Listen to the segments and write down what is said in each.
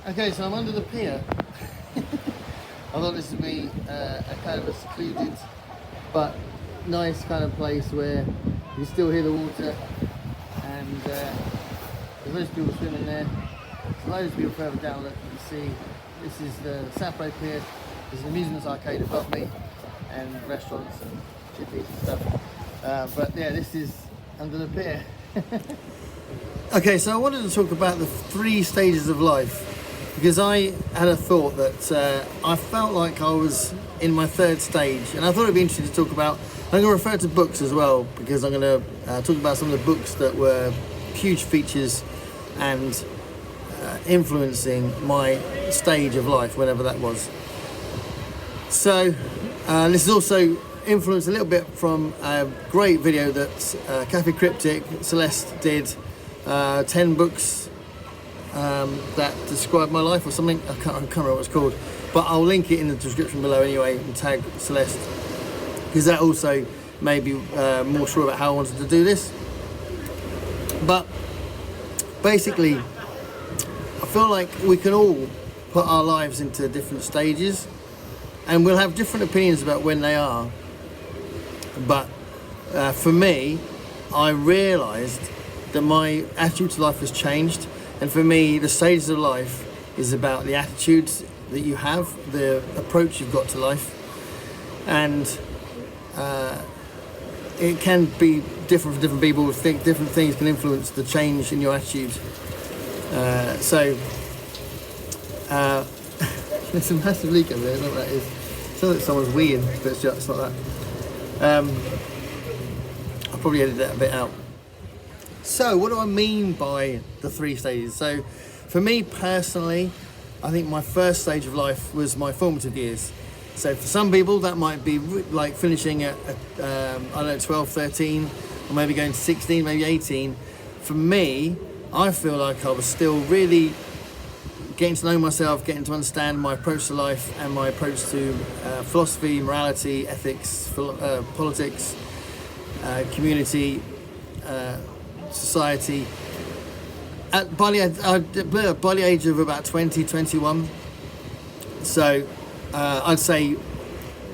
Okay, so I'm under the pier. I thought this would be a kind of a secluded but nice kind of place where you still hear the water, and there's loads of people swimming there. There's loads of people further down that you can see. This is the South Road Pier. There's an amusements arcade above me and restaurants and chippies and stuff. But yeah, this is under the pier. Okay, so I wanted to talk about the 3 stages of life, because I had a thought that I felt like I was in my 3rd stage, and I thought it'd be interesting to talk about. I'm going to refer to books as well, because I'm going to talk about some of the books that were huge features and influencing my stage of life, whenever that was. So this is also influenced a little bit from a great video that Cafe Cryptic Celeste did, 10 books that describe my life or something. I can't remember what it's called, but I'll link it in the description below anyway and tag Celeste, because that also made me more sure about how I wanted to do this. But basically, I feel like we can all put our lives into different stages, and we'll have different opinions about when they are. But for me, I realised that my attitude to life has changed, and for me, the stages of life is about the attitudes that you have, the approach you've got to life, and it can be different for different people. Think different things can influence the change in your attitude. There's a massive leak over there. I don't know what that is. It sounds like someone's weeing, but it's not that. I'll probably edit that a bit out. So what do I mean by the 3 stages? So for me personally, I think my 1st stage of life was my formative years. So for some people that might be like finishing at I don't know, 12, 13, or maybe going to 16, maybe 18. For me, I feel like I was still really getting to know myself, getting to understand my approach to life and my approach to philosophy, morality, ethics, politics, community, society. By the age of about 20, 21. So I'd say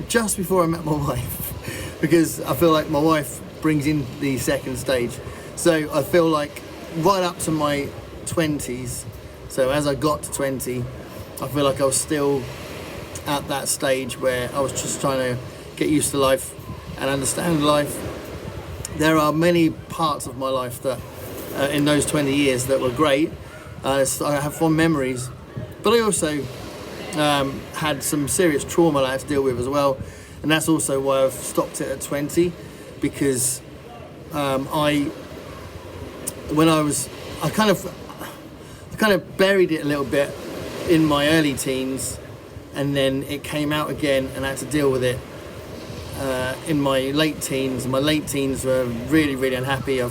just before I met my wife, because I feel like my wife brings in the 2nd stage. So I feel like right up to my 20s, so as I got to 20, I feel like I was still at that stage where I was just trying to get used to life and understand life. There are many parts of my life that in those 20 years that were great. I have fond memories, but I also had some serious trauma I had to deal with as well, and that's also why I've stopped it at 20, because I kind of buried it a little bit in my early teens, and then it came out again and I had to deal with it in my late teens. My late teens were really, really unhappy. I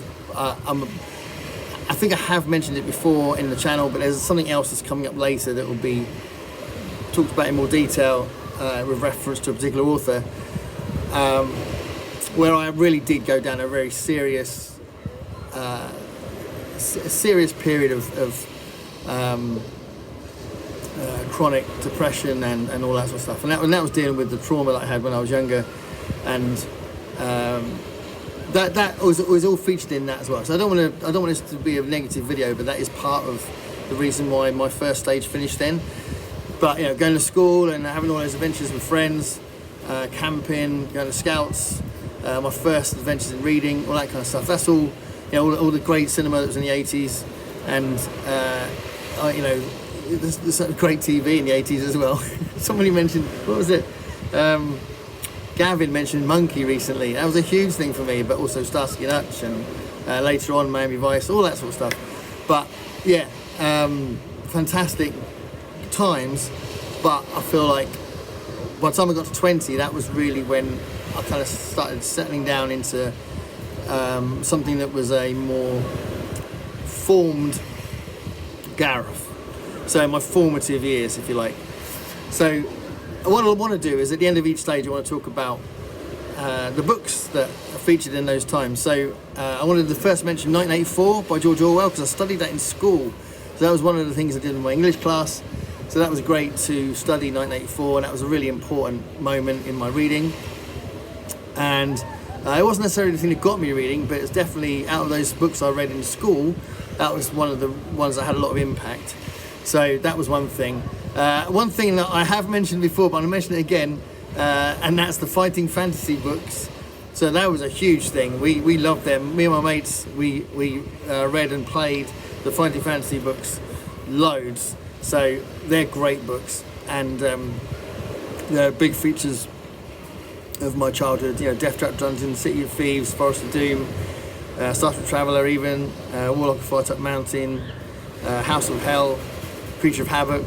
think I have mentioned it before in the channel, but there's something else that's coming up later that will be talked about in more detail with reference to a particular author, where I really did go down a very serious period of chronic depression and all that sort of stuff, and that was dealing with the trauma that I had when I was younger, and that was all featured in that as well. So I don't want this to be a negative video, but that is part of the reason why my 1st stage finished then. But going to school and having all those adventures with friends, camping, going to scouts, my first adventures in reading, all that kind of stuff. That's all, all the great cinema that was in the 80s, and there's great TV in the 80s as well. Somebody mentioned, what was it? Gavin mentioned Monkey recently. That was a huge thing for me, but also Starsky and Hutch, and later on Miami Vice, all that sort of stuff. But yeah, fantastic times. But I feel like by the time I got to 20, that was really when I kind of started settling down into something that was a more formed Gareth. So my formative years, if you like. So what I want to do is at the end of each stage, I want to talk about the books that are featured in those times. So I wanted to first mention 1984 by George Orwell, because I studied that in school. So that was one of the things I did in my English class. So that was great to study 1984, and that was a really important moment in my reading. And it wasn't necessarily the thing that got me reading, but it's definitely, out of those books I read in school, that was one of the ones that had a lot of impact. So that was one thing. One thing that I have mentioned before, but I'm going to mention it again, and that's the fighting fantasy books. So that was a huge thing. We loved them. Me and my mates, we read and played the fighting fantasy books loads. So they're great books, and they're big features of my childhood. You know, Death Trap Dungeon, City of Thieves, Forest of Doom, Star Trek Traveller, even Warlock of Firetop Mountain, House of Hell, Creature of Havoc.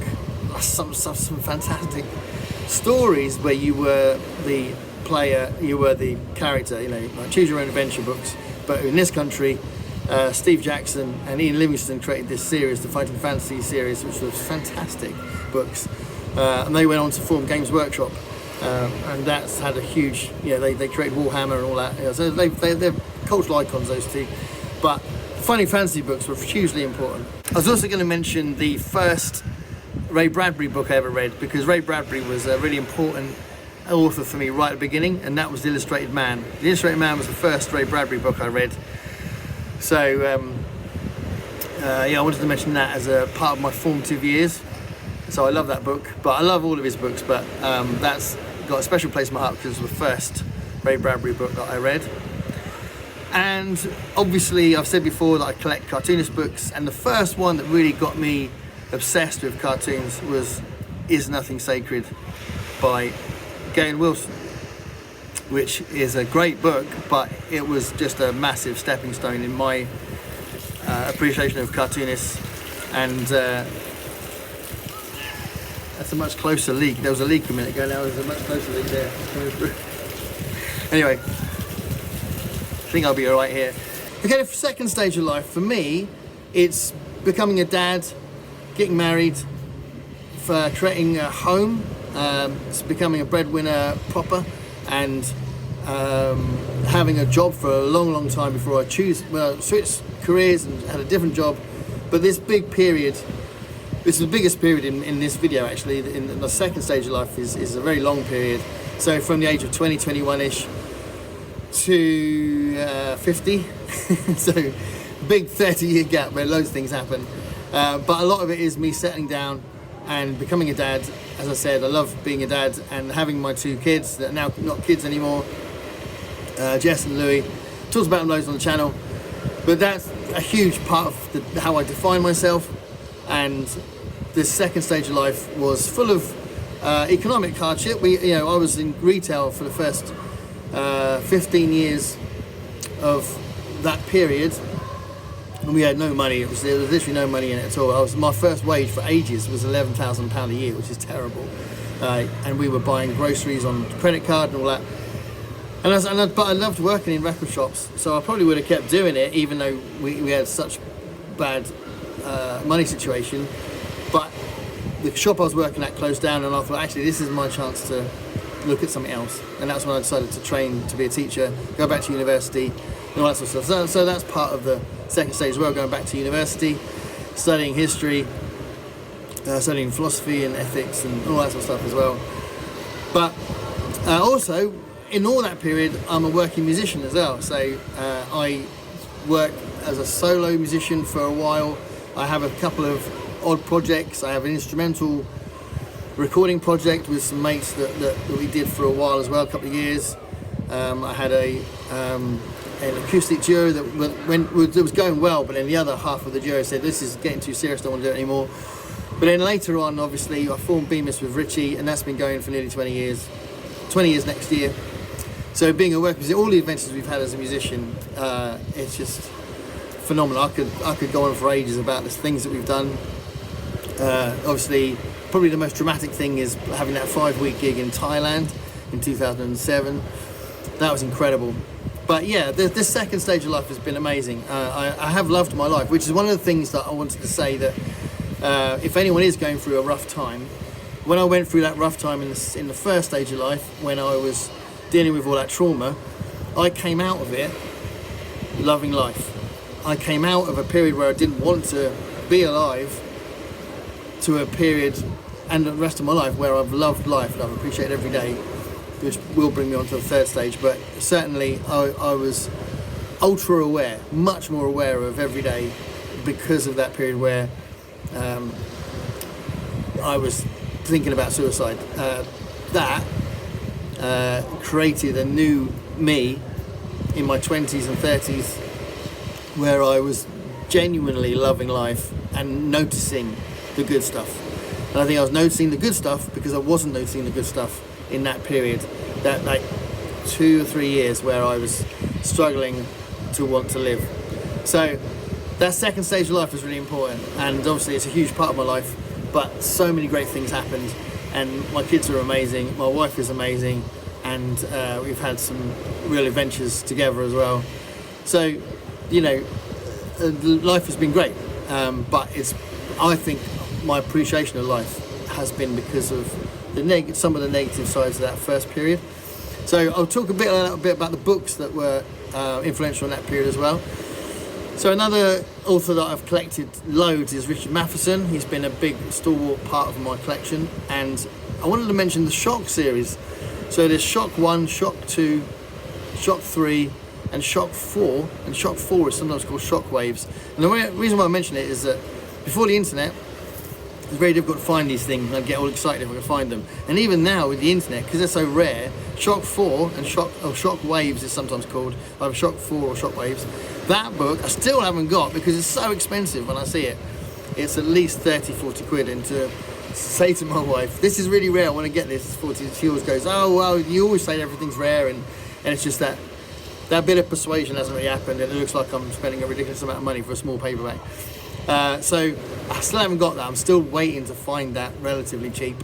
Some fantastic stories where you were the player, you were the character. You know, like choose your own adventure books. But in this country, Steve Jackson and Ian Livingstone created this series, the Fighting Fantasy series, which was fantastic books. And they went on to form Games Workshop. And that's had a huge, you know, they created Warhammer and all that. You know, so they're cultural icons, those two. But Fighting Fantasy books were hugely important. I was also going to mention the first Ray Bradbury book I ever read, because Ray Bradbury was a really important author for me right at the beginning, and that was The Illustrated Man. The Illustrated Man was the first Ray Bradbury book I read. So, yeah, I wanted to mention that as a part of my formative years. So I love that book, but I love all of his books, but that's got a special place in my heart because it was the first Ray Bradbury book that I read. And obviously I've said before that I collect cartoonist books, and the first one that really got me obsessed with cartoons was Is Nothing Sacred by Gavin Wilson, which is a great book, but it was just a massive stepping stone in my appreciation of cartoonists. And that's a much closer leak. There was a leak a minute ago, now there's a much closer leak there. Anyway, I think I'll be alright here. Okay, the second stage of life for me, it's becoming a dad, getting married, for creating a home, it's becoming a breadwinner proper, and having a job for a long time before I switched careers and had a different job. But this big period, this is the biggest period in this video actually, in the second stage of life is a very long period. So from the age of 20, 21-ish to 50, so big 30-year gap where loads of things happen. But a lot of it is me settling down and becoming a dad. As I said, I love being a dad and having my two kids that are now not kids anymore, Jess and Louis. Talked about them loads on the channel, but that's a huge part of how I define myself. And this second stage of life was full of economic hardship. I was in retail for the first 15 years of that period, and we had no money. There was literally no money in it at all. My first wage for ages was £11,000 a year, which is terrible. And we were buying groceries on credit card and all that. But I loved working in record shops, so I probably would have kept doing it, even though we had such bad money situation. But the shop I was working at closed down, and I thought, actually, this is my chance to look at something else. And that's when I decided to train to be a teacher, go back to university, and all that sort of stuff. So that's part of the second stage as well, going back to university, studying history, studying philosophy and ethics and all that sort of stuff as well. But also, in all that period, I'm a working musician as well. So I work as a solo musician for a while. I have a couple of odd projects. I have an instrumental recording project with some mates that we did for a while as well, a couple of years. I had an acoustic duo that was going well, but then the other half of the duo said, this is getting too serious, don't want to do it anymore. But then later on, obviously, I formed Bemis with Richie, and that's been going for nearly 20 years. 20 years next year. So being a working musician, all the adventures we've had as a musician, it's just phenomenal. I could go on for ages about the things that we've done. Obviously, probably the most dramatic thing is having that 5-week gig in Thailand in 2007. That was incredible. But yeah, this second stage of life has been amazing. I have loved my life, which is one of the things that I wanted to say, that if anyone is going through a rough time, when I went through that rough time in the first stage of life, when I was dealing with all that trauma, I came out of it loving life. I came out of a period where I didn't want to be alive to a period and the rest of my life where I've loved life and I've appreciated every day, which will bring me on to the third stage. But certainly I was ultra aware, much more aware of every day because of that period where I was thinking about suicide. That created a new me in my 20s and 30s where I was genuinely loving life and noticing the good stuff. And I think I was noticing the good stuff because I wasn't noticing the good stuff in that period, that like 2 or 3 years where I was struggling to want to live. So that second stage of life was really important, and obviously it's a huge part of my life, but so many great things happened, and my kids are amazing, my wife is amazing, and we've had some real adventures together as well. So, you know, life has been great, but I think my appreciation of life has been because of some of the negative sides of that first period. So I'll talk a little bit about the books that were influential in that period as well. So another author that I've collected loads is Richard Matheson. He's been a big stalwart part of my collection, and I wanted to mention the Shock series. So there's Shock 1, Shock 2, Shock 3 and Shock 4, and Shock 4 is sometimes called Shock Waves. And the reason why I mention it is that before the internet, it's very difficult to find these things, and I'd get all excited if I could find them. And even now with the internet, because they're so rare, Shock 4 and Shock Waves is sometimes called, either Shock 4 or Shock Waves. That book I still haven't got because it's so expensive when I see it. It's at least 30, 40 quid, and to say to my wife, this is really rare, I want to get this, it's 40, she always goes, oh well, you always say everything's rare, and it's just that bit of persuasion hasn't really happened, and it looks like I'm spending a ridiculous amount of money for a small paperback. So I still haven't got that. I'm still waiting to find that relatively cheap,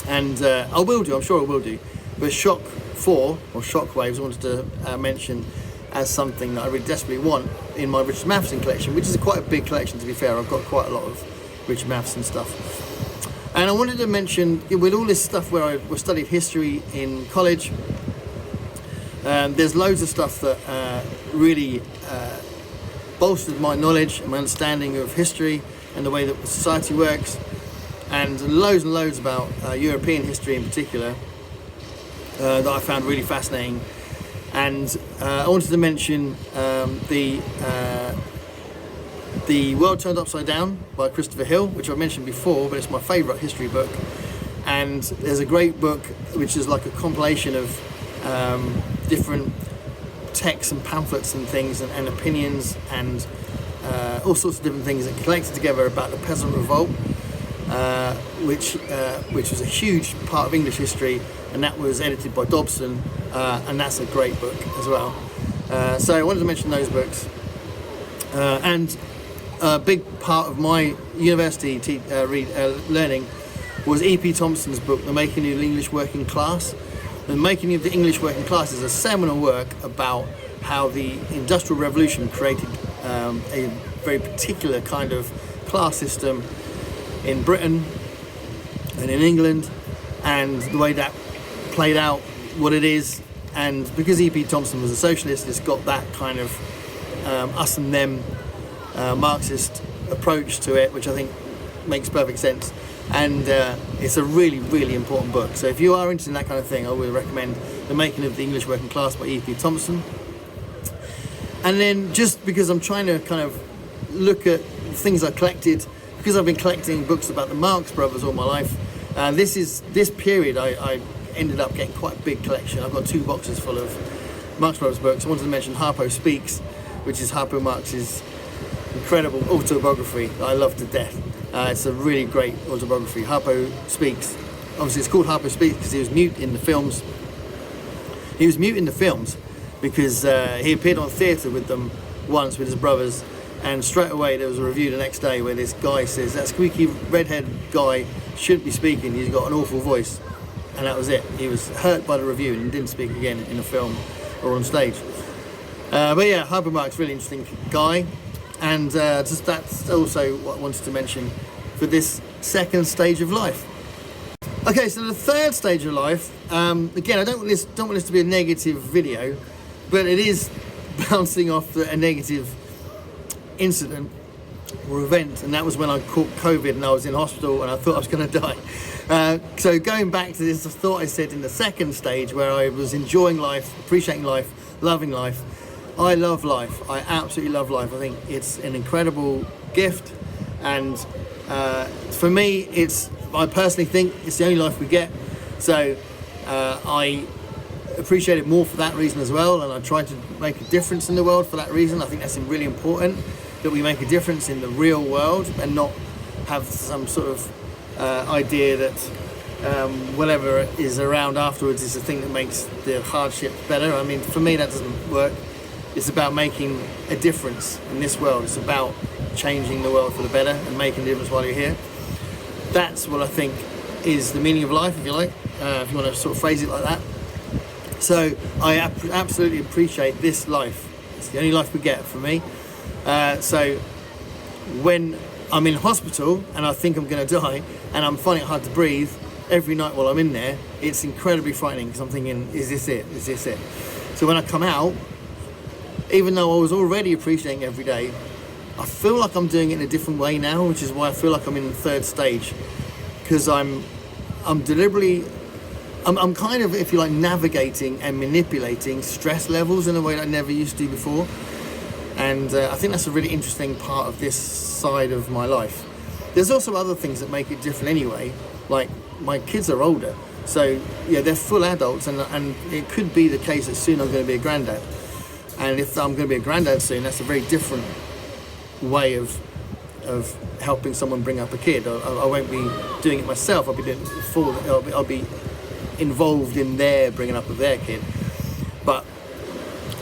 and I will do, I'm sure I will do. But Shock 4 or Shock Waves I wanted to mention as something that I really desperately want in my Richard Matheson collection, which is quite a big collection, to be fair. I've got quite a lot of Richard Matheson stuff. And I wanted to mention, with all this stuff where I studied history in college, there's loads of stuff that really bolstered my knowledge and my understanding of history and the way that society works, and loads about European history in particular that I found really fascinating. And I wanted to mention the World Turned Upside Down by Christopher Hill, which I mentioned before, but it's my favourite history book. And there's a great book which is like a compilation of different texts and pamphlets and things and opinions and all sorts of different things that collected together about the Peasant Revolt, which was a huge part of English history, and that was edited by Dobson, and that's a great book as well. So I wanted to mention those books. And a big part of my university learning was E.P. Thompson's book, The Making of the English Working Class. The Making of the English Working Class is a seminal work about how the Industrial Revolution created a very particular kind of class system in Britain and in England, and the way that played out, what it is. And because E.P. Thompson was a socialist, it's got that kind of us and them Marxist approach to it, which I think makes perfect sense. And it's a really, really important book. So if you are interested in that kind of thing, I would recommend The Making of the English Working Class by E.P. Thompson. And then, just because I'm trying to kind of look at things I collected, because I've been collecting books about the Marx Brothers all my life, this period I ended up getting quite a big collection. I've got 2 boxes full of Marx Brothers books. I wanted to mention Harpo Speaks, which is Harpo Marx's incredible autobiography that I love to death. It's a really great autobiography. Harpo Speaks. Obviously, it's called Harpo Speaks because he was mute in the films. He was mute in the films because he appeared on theatre with them once with his brothers, and straight away there was a review the next day where this guy says that squeaky redhead guy shouldn't be speaking. He's got an awful voice, and that was it. He was hurt by the review and didn't speak again in a film or on stage. But yeah, Harpo Marx, really interesting guy. And just that's also what I wanted to mention for this second stage of life. Okay, so the third stage of life, again, I don't want this to be a negative video, but it is bouncing off a negative incident. or event, and that was when I caught COVID and I was in hospital and I thought I was going to die. So going back to this thought I said in the second stage, where I was enjoying life, appreciating life, loving life. I love life. I absolutely love life. I think it's an incredible gift, and for me, I personally think it's the only life we get. So I appreciate it more for that reason as well, and I try to make a difference in the world for that reason. I think that's really important, that we make a difference in the real world and not have some sort of idea that whatever is around afterwards is the thing that makes the hardship better. I mean, for me, that doesn't work. It's about making a difference in this world. It's about changing the world for the better and making a difference while you're here. That's what I think is the meaning of life, if you like, if you want to sort of phrase it like that. So I absolutely appreciate this life. It's the only life we get for me. So when I'm in hospital and I think I'm going to die and I'm finding it hard to breathe every night while I'm in there, it's incredibly frightening, because I'm thinking, is this it? Is this it? So when I come out, even though I was already appreciating every day, I feel like I'm doing it in a different way now, which is why I feel like I'm in the third stage, because I'm deliberately, I'm kind of, if you like, navigating and manipulating stress levels in a way that I never used to do before. And I think that's a really interesting part of this side of my life. There's also other things that make it different anyway, like my kids are older, so yeah, they're full adults, and it could be the case that soon I'm going to be a granddad. And if I'm going to be a granddad soon, that's a very different way of helping someone bring up a kid. I won't be doing it myself. I'll be doing it for. I'll be involved in their bringing up of their kid. But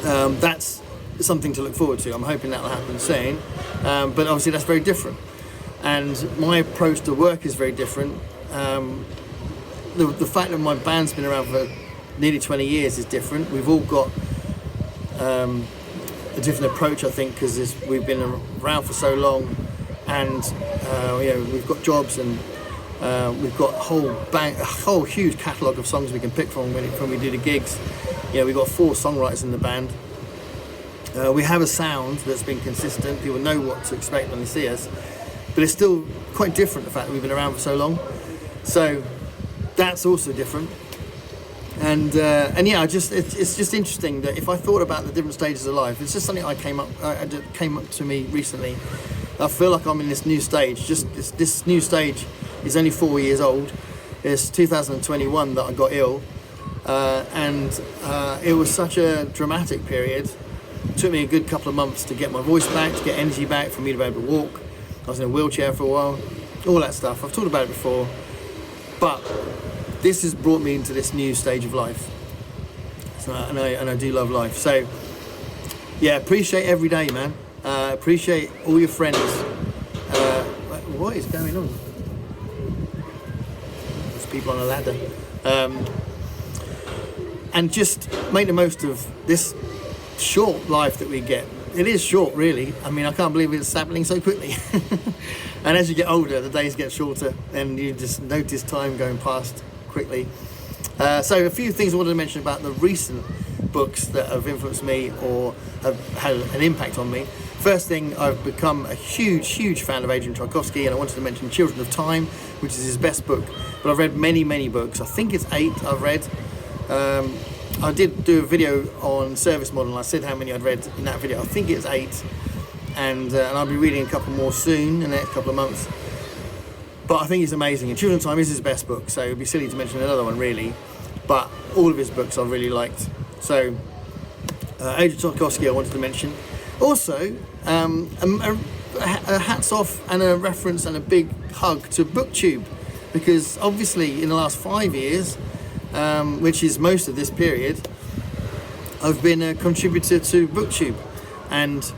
that's something to look forward to. I'm hoping that'll happen soon. But obviously that's very different. And my approach to work is very different. The fact that my band's been around for nearly 20 years is different. We've all got a different approach, I think, because we've been around for so long, and we've got jobs, and we've got a whole huge catalogue of songs we can pick from when we do the gigs. We've got 4 songwriters in the band. We have a sound that's been consistent. People know what to expect when they see us, but it's still quite different, the fact that we've been around for so long. So that's also different. And yeah, it's just interesting that if I thought about the different stages of life, it's just something that came up to me recently. I feel like I'm in this new stage. This new stage is only 4 years old. It's 2021 that I got ill, and it was such a dramatic period. It took me a good couple of months to get my voice back, to get energy back, for me to be able to walk. I was in a wheelchair for a while, all that stuff. I've talked about it before, but this has brought me into this new stage of life. So, and I do love life. So yeah, appreciate every day, man. Appreciate all your friends. What is going on? There's people on a ladder. And just make the most of this short life that we get. It is short, really. I mean, I can't believe it's happening so quickly. And as you get older, the days get shorter, and you just notice time going past quickly. So a few things I wanted to mention about the recent books that have influenced me or have had an impact on me. First thing, I've become a huge fan of Adrian Tchaikovsky, and I wanted to mention Children of Time, which is his best book. But I've read many books. I think it's 8 I've read. I did do a video on Service Model, and I said how many I'd read in that video. I think it's 8, and I'll be reading a couple more soon in the next couple of months. But I think it's amazing, and Children of Time is his best book, so it'd be silly to mention another one, really. But all of his books I've really liked. So Adrian Tchaikovsky I wanted to mention. Also, a hats off and a reference and a big hug to BookTube, because obviously in the last 5 years, which is most of this period, I've been a contributor to BookTube, and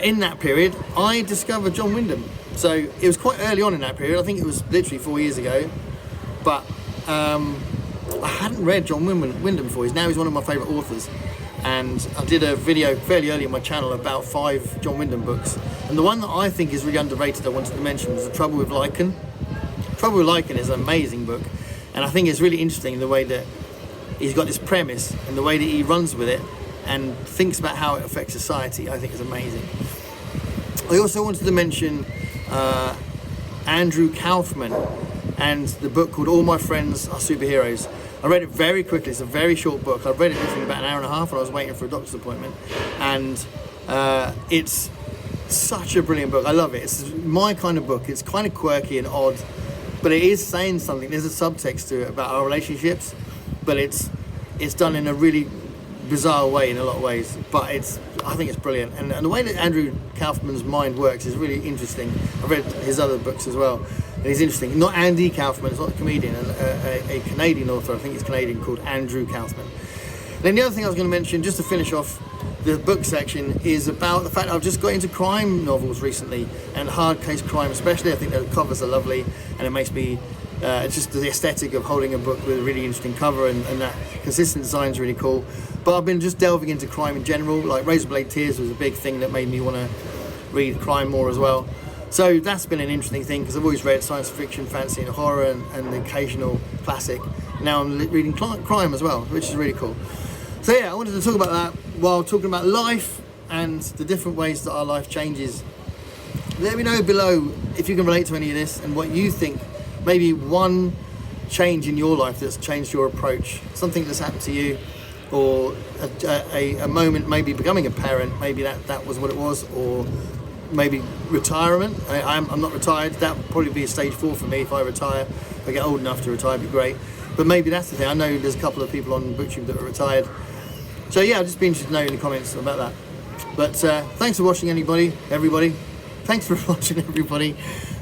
in that period I discovered John Wyndham. So it was quite early on in that period. I think it was literally 4 years ago, but I hadn't read John Wyndham before. He's one of my favourite authors, and I did a video fairly early on my channel about 5 John Wyndham books, and the one that I think is really underrated I wanted to mention was The Trouble with Lichen. Trouble with Lichen is an amazing book, and I think it's really interesting the way that he's got this premise and the way that he runs with it and thinks about how it affects society. I think is amazing. I also wanted to mention Andrew Kaufman and the book called All My Friends Are Superheroes. I read it very quickly. It's a very short book. I read it in about an hour and a half when I was waiting for a doctor's appointment, and it's such a brilliant book. I love it. It's my kind of book. It's kind of quirky and odd, but it is saying something. There's a subtext to it about our relationships, but it's done in a really bizarre way in a lot of ways, but I think it's brilliant, and the way that Andrew Kaufman's mind works is really interesting. I've read his other books as well, and he's interesting. Not Andy Kaufman, it's not a comedian, a Canadian author, I think he's Canadian, called Andrew Kaufman. Then the other thing I was going to mention, just to finish off the book section, is about the fact I've just got into crime novels recently, and hard case crime especially. I think the covers are lovely, and it makes me it's just the aesthetic of holding a book with a really interesting cover, and that consistent design is really cool. But I've been just delving into crime in general. Like Razorblade Tears was a big thing that made me want to read crime more as well. So that's been an interesting thing, because I've always read science fiction, fantasy and horror, and the occasional classic. Now I'm reading crime as well, which is really cool. So yeah, I wanted to talk about that while talking about life and the different ways that our life changes. Let me know below if you can relate to any of this, and what you think. Maybe one change in your life that's changed your approach, something that's happened to you, or a moment, maybe becoming a parent, maybe that was what it was, or maybe retirement. I'm not retired. That would probably be a stage 4 for me if I retire. If I get old enough to retire, it'd be great. But maybe that's the thing. I know there's a couple of people on BookTube that are retired. So yeah, I'd just be interested to know in the comments about that. But thanks for watching, everybody. Thanks for watching, everybody.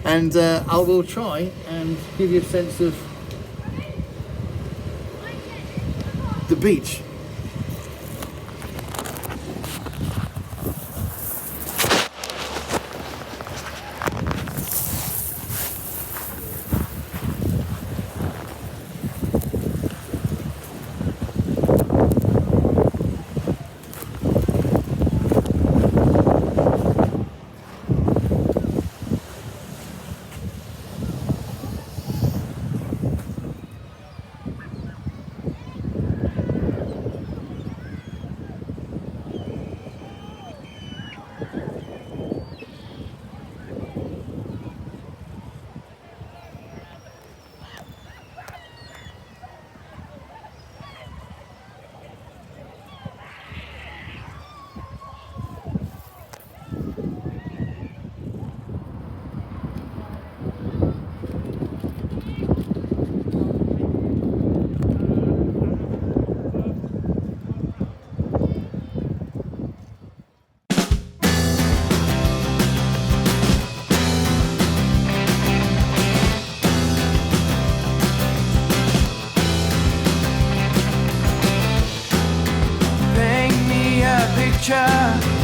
And I will try and give you a sense of the beach. Picture